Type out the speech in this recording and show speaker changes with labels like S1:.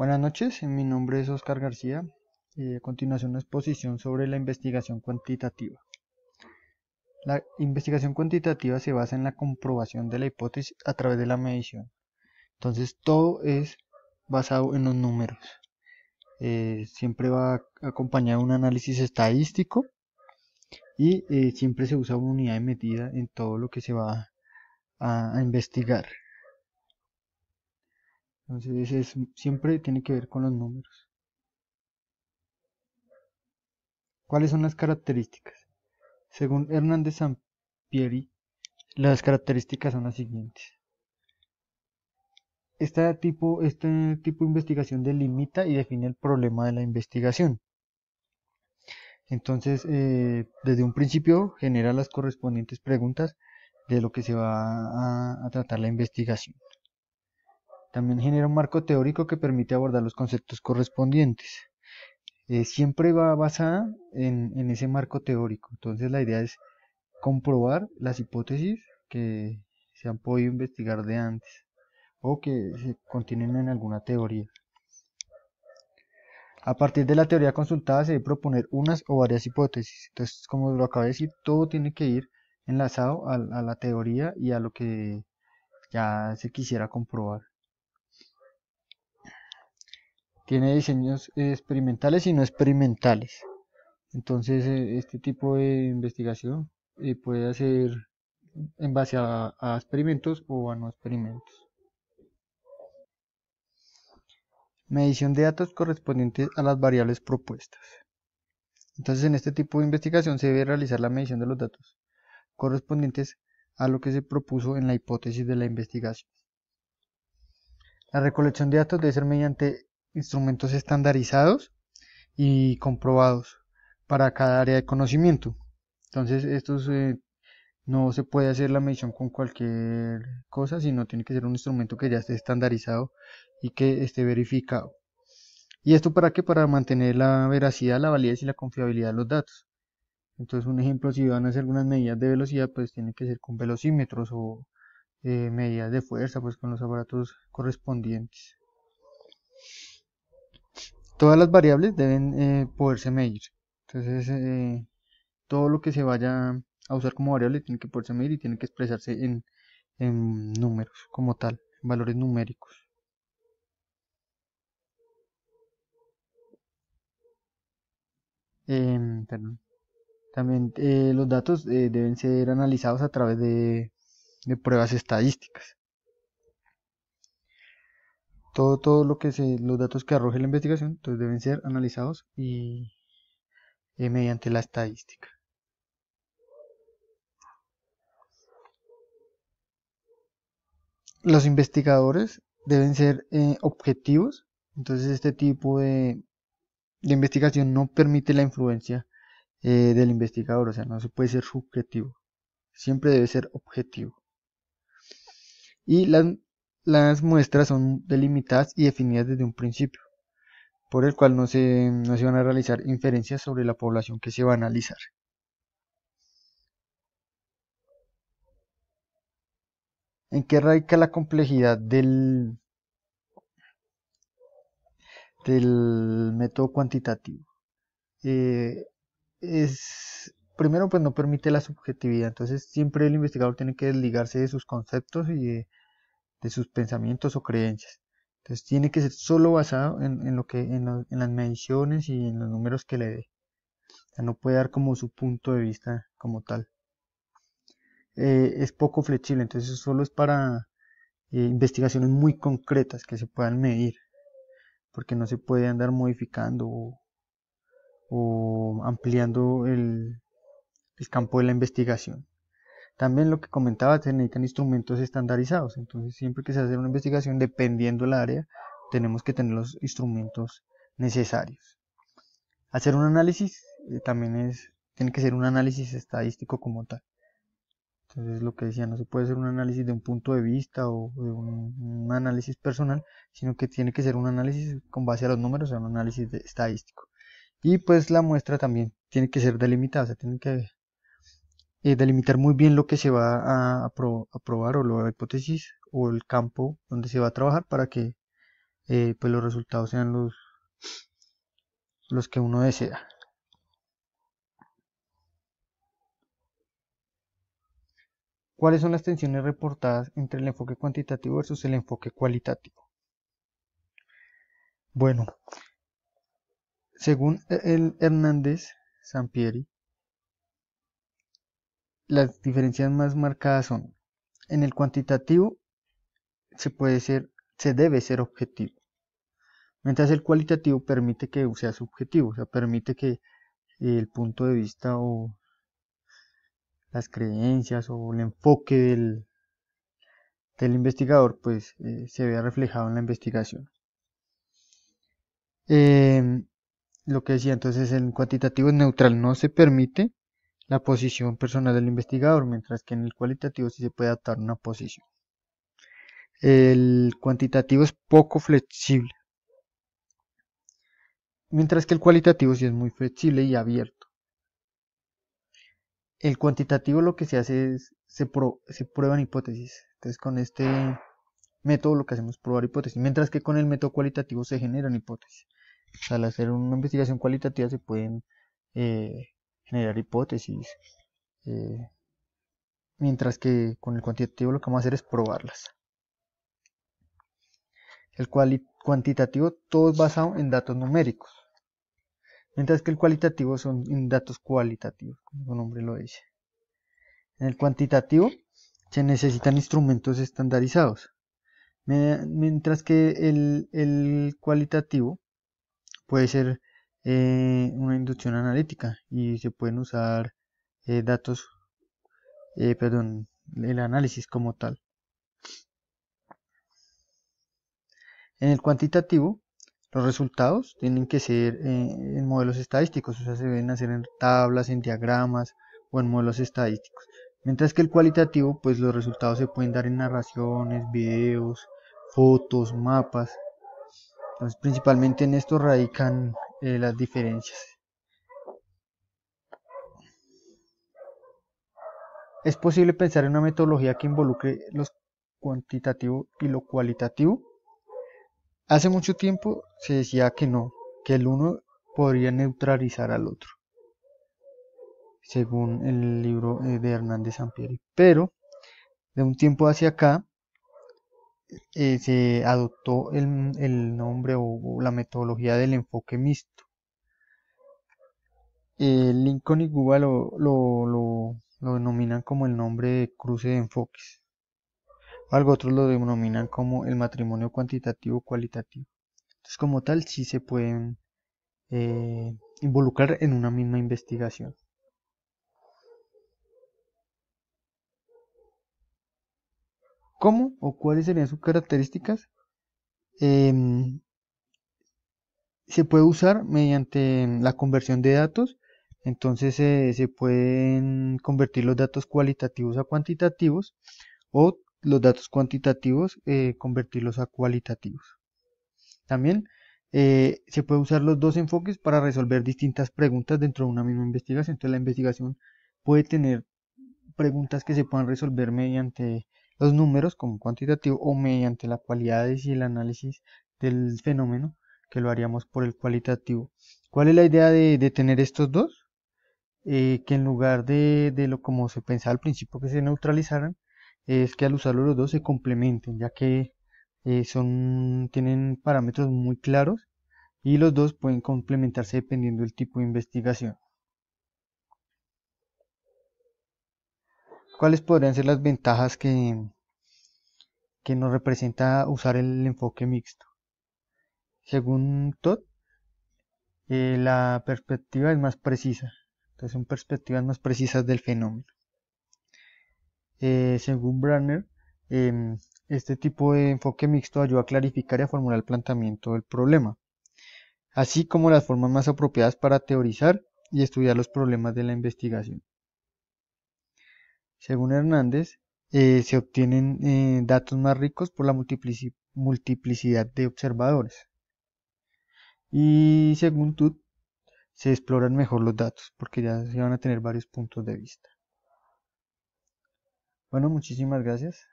S1: Buenas noches, mi nombre es Oscar García y a continuación una exposición sobre la investigación cuantitativa. La investigación cuantitativa se basa en la comprobación de la hipótesis a través de la medición. Entonces todo es basado en los números. Siempre va acompañado de un análisis estadístico y siempre se usa una unidad de medida en todo lo que se va a investigar. Entonces siempre tiene que ver con los números. ¿Cuáles son las características? Según Hernández Sampieri, las características son las siguientes. Este tipo de investigación delimita y define el problema de la investigación. Entonces, desde un principio genera las correspondientes preguntas de lo que se va a tratar la investigación. También genera un marco teórico que permite abordar los conceptos correspondientes. Siempre va basada en ese marco teórico. Entonces, la idea es comprobar las hipótesis que se han podido investigar de antes o que se contienen en alguna teoría. A partir de la teoría consultada se debe proponer unas o varias hipótesis. Entonces, como lo acabo de decir, todo tiene que ir enlazado a la teoría y a lo que ya se quisiera comprobar. Tiene diseños experimentales y no experimentales. Entonces, este tipo de investigación puede hacer en base a experimentos o a no experimentos. Medición de datos correspondientes a las variables propuestas. Entonces, en este tipo de investigación se debe realizar la medición de los datos correspondientes a lo que se propuso en la hipótesis de la investigación. La recolección de datos debe ser mediante instrumentos estandarizados y comprobados para cada área de conocimiento. Entonces, no se puede hacer la medición con cualquier cosa, sino tiene que ser un instrumento que ya esté estandarizado y que esté verificado. ¿Y esto para qué? Para mantener la veracidad, la validez y la confiabilidad de los datos. Entonces, un ejemplo, si van a hacer algunas medidas de velocidad, pues tiene que ser con velocímetros o medidas de fuerza, pues con los aparatos correspondientes. Todas las variables deben poderse medir. Entonces, todo lo que se vaya a usar como variable tiene que poderse medir y tiene que expresarse en números como tal, en valores numéricos. Perdón. También los datos deben ser analizados a través de pruebas estadísticas. Todo lo que los datos que arroje la investigación, entonces deben ser analizados y mediante la estadística. Los investigadores deben ser objetivos, entonces este tipo de investigación no permite la influencia del investigador, o sea, no se puede ser subjetivo, siempre debe ser objetivo. Y las muestras son delimitadas y definidas desde un principio, por el cual no se van a realizar inferencias sobre la población que se va a analizar. ¿En qué radica la complejidad del método cuantitativo? Primero, pues no permite la subjetividad, entonces siempre el investigador tiene que desligarse de sus conceptos y de sus pensamientos o creencias. Entonces tiene que ser solo basado en las mediciones y en los números que le dé. O sea, no puede dar como su punto de vista como tal. Es poco flexible, entonces solo es para investigaciones muy concretas que se puedan medir, porque no se puede andar modificando o ampliando el campo de la investigación. También lo que comentaba, se necesitan instrumentos estandarizados, entonces siempre que se hace una investigación, dependiendo del área, tenemos que tener los instrumentos necesarios. Hacer un análisis también tiene que ser un análisis estadístico como tal. Entonces lo que decía, no se puede hacer un análisis de un punto de vista o de un análisis personal, sino que tiene que ser un análisis con base a los números, o sea, un análisis estadístico. Y pues la muestra también tiene que ser delimitada, o sea, tiene que delimitar muy bien lo que se va a probar o la hipótesis o el campo donde se va a trabajar para que pues los resultados sean los que uno desea. ¿Cuáles son las tensiones reportadas entre el enfoque cuantitativo versus el enfoque cualitativo? Bueno, según el Hernández Sampieri, las diferencias más marcadas son: en el cuantitativo se debe ser objetivo, mientras el cualitativo permite que sea subjetivo, o sea, permite que el punto de vista o las creencias o el enfoque del investigador pues se vea reflejado en la investigación. Lo que decía entonces, en cuantitativo es neutral, no se permite la posición personal del investigador, mientras que en el cualitativo sí se puede adaptar una posición. El cuantitativo es poco flexible, mientras que el cualitativo sí es muy flexible y abierto. El cuantitativo lo que se hace es, se prueban hipótesis. Entonces con este método lo que hacemos es probar hipótesis, mientras que con el método cualitativo se generan hipótesis. O sea, al hacer una investigación cualitativa se pueden generar hipótesis, mientras que con el cuantitativo lo que vamos a hacer es probarlas. El cuantitativo todo es basado en datos numéricos, mientras que el cualitativo son en datos cualitativos, como su nombre lo dice. En el cuantitativo se necesitan instrumentos estandarizados, mientras que el cualitativo puede ser una inducción analítica y se pueden usar datos, el análisis como tal. En el cuantitativo, los resultados tienen que ser en modelos estadísticos, o sea, se deben hacer en tablas, en diagramas o en modelos estadísticos. Mientras que el cualitativo, pues los resultados se pueden dar en narraciones, videos, fotos, mapas. Entonces, principalmente en esto radican las diferencias. ¿Es posible pensar en una metodología que involucre lo cuantitativo y lo cualitativo? Hace mucho tiempo se decía que no, que el uno podría neutralizar al otro, según el libro de Hernández Sampieri. Pero de un tiempo hacia acá se adoptó el nombre o la metodología del enfoque mixto. Lincoln y Guba lo denominan como el nombre de cruce de enfoques. Algo otros lo denominan como el matrimonio cuantitativo-cualitativo. Entonces, como tal, sí se pueden involucrar en una misma investigación. ¿Cómo o cuáles serían sus características? Se puede usar mediante la conversión de datos. Entonces se pueden convertir los datos cualitativos a cuantitativos o los datos cuantitativos convertirlos a cualitativos. También se puede usar los dos enfoques para resolver distintas preguntas dentro de una misma investigación. Entonces la investigación puede tener preguntas que se puedan resolver mediante los números como cuantitativo o mediante la cualidades y el análisis del fenómeno, que lo haríamos por el cualitativo. ¿Cuál es la idea de tener estos dos? Que en lugar de lo como se pensaba al principio que se neutralizaran, es que al usarlo los dos se complementen, ya que tienen parámetros muy claros y los dos pueden complementarse dependiendo del tipo de investigación. ¿Cuáles podrían ser las ventajas que nos representa usar el enfoque mixto? Según Todd, la perspectiva es más precisa. Entonces son perspectivas más precisas del fenómeno. Según Branner, este tipo de enfoque mixto ayuda a clarificar y a formular el planteamiento del problema, así como las formas más apropiadas para teorizar y estudiar los problemas de la investigación. Según Hernández, se obtienen datos más ricos por la multiplicidad de observadores. Y según Todd, se exploran mejor los datos porque ya se van a tener varios puntos de vista. Bueno, muchísimas gracias.